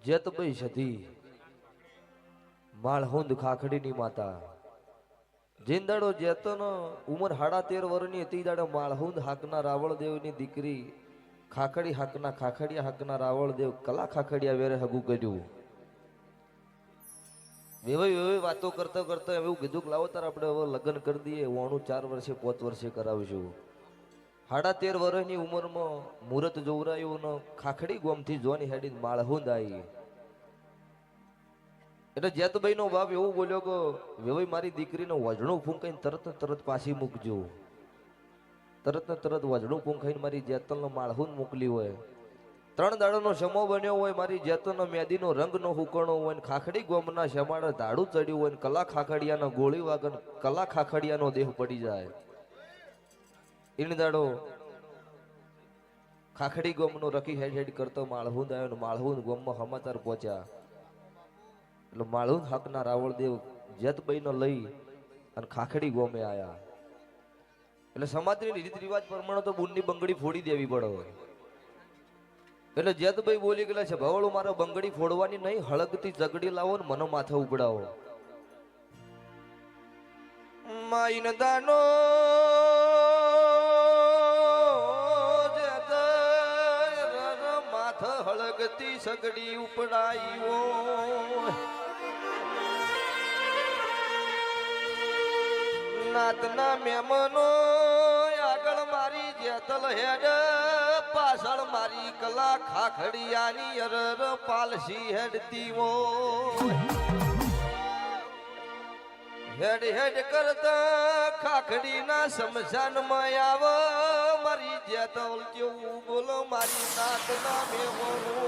જેતભાઈ સધી માળહુંદ ખાખડીની માતા જીંદાડો જેતનો ઉંમર 13.5 વર્ષની હતી દાડો માળહુંદ હાકના રાવળદેવની દીકરી ખાખડી હાકના ખાખડિયા હાકના રાવળદેવ કલા ખાખડિયા વેરે હગું કર્યું. વેવાઈ વાતો કરતા કરતા એવું કીધું કે લાવો તાર આપણે હવે લગ્ન કરી દઈએ, વાણું 4 વર્ષે 5 વર્ષે કરાવીશું. 13.5 વર્ષની ઉંમરમાં મુહૂર્ત જોવરાયું ને ખાખડી ગોમથી જોની હેડી માળહુંદ આવી. એટલે જેતભાઈ નો બાપ એવું બોલ્યો કે વેવાઈ મારી દીકરીને વજણું ફૂંકાઈને તરત ને તરત પાછી મૂકજો. તરત ને તરત વજણું ફૂંકાઈને મારી જેતલનો માળહુંદ મોકલી હોય. 3 દાડાનો સમો બન્યો હોય, મારી જેતલનો મેદીનો રંગ નો હુકણો હોય ને ખાખડી ગોમના શમાડે ધાડું ચડ્યું હોય ને કલા ખાખડિયાનો ગોળી વાગન કલા ખાખડિયાનો દેહ પડી જાય. ઈન દાડો ખાખડી ગોમનો રકી હેડ હેડ કરતો માળહુંદ આવ્યો ને માળહુંદ ગોમમાં સમાચાર પહોંચ્યા. એટલે માળહુંદ હાકના રાવળદેવ જેતભાઈને લઈ અને ખાખડી ગોમે આયા. એટલે સમાજની રીત રિવાજ પ્રમાણે તો બુનની બંગડી ફોડી દેવી પડે. એટલે જેતભાઈ બોલી ગયેલા છે, ભવળું મારે બંગડી ફોડવાની નહીં, હળગતી જગડી લાવો ને મને માથે ઉપડાવો. માઈન દાનો માથ હળગતી સગડી ઉપડાયો. નાતના મેમનો આગળ મારી જેતલ હેડ, પાછળ મારી કલા ખાખડિયાની અરર પાલસી હેડતી હો. હેડ હેડ કરતા ખાખડીના શમશાનમાં આવ મારી જેતલ કેવું બોલો મારી નાતના મેમનો.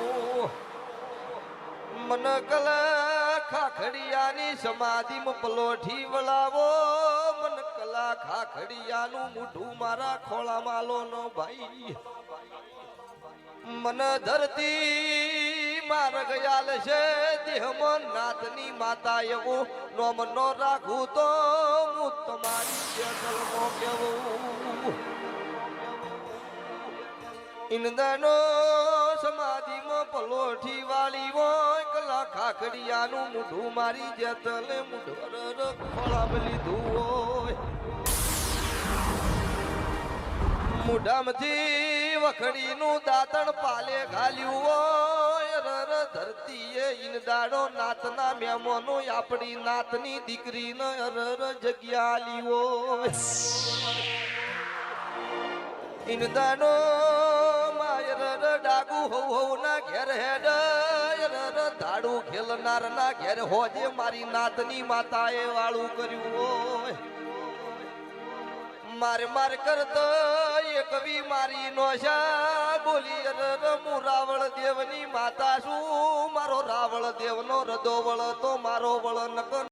મન કલા ખાખડિયાની સમાધિમાં પલોઠી વળાવો, મન કલા ખાખડિયાનું મૂઠું મારા ખોળામાં લો નો ભાઈ. મન ધરતી માર ગયાલ છે દેહમાં નાતની માતા એવો નોમ નો રાખું તો હું તમારી જેતલમાં કેવું. ઇંદાનો સમાધિમાં પલોઠી વાળી હોય, કલા ખાખડિયાનું મૂઠું મારી જેતલે મૂઠું ખોળામાં લીધું હોય. મૂઢામાંથી વખડીનું દાંતણ પાલે ઘાલ્યું હોય. રર ધરતીએ ઇંદાડો નાતના મેમોનો આપણી નાતની દીકરીને અરર જગ્યા આલી હોય. ઇંદાનો ડાગુ હોવ હોવ ના ઘેર હેડ, ધાડું ખેલનાર ના ઘેર હોજે મારી નાતની માતાએ વાળું કર્યું હોય. મારે માર કરતો એકવી મારી નોશા બોલી હું રાવળ દેવની માતા છું. મારો રાવળ દેવનો રદો વળ તો મારો વળ નક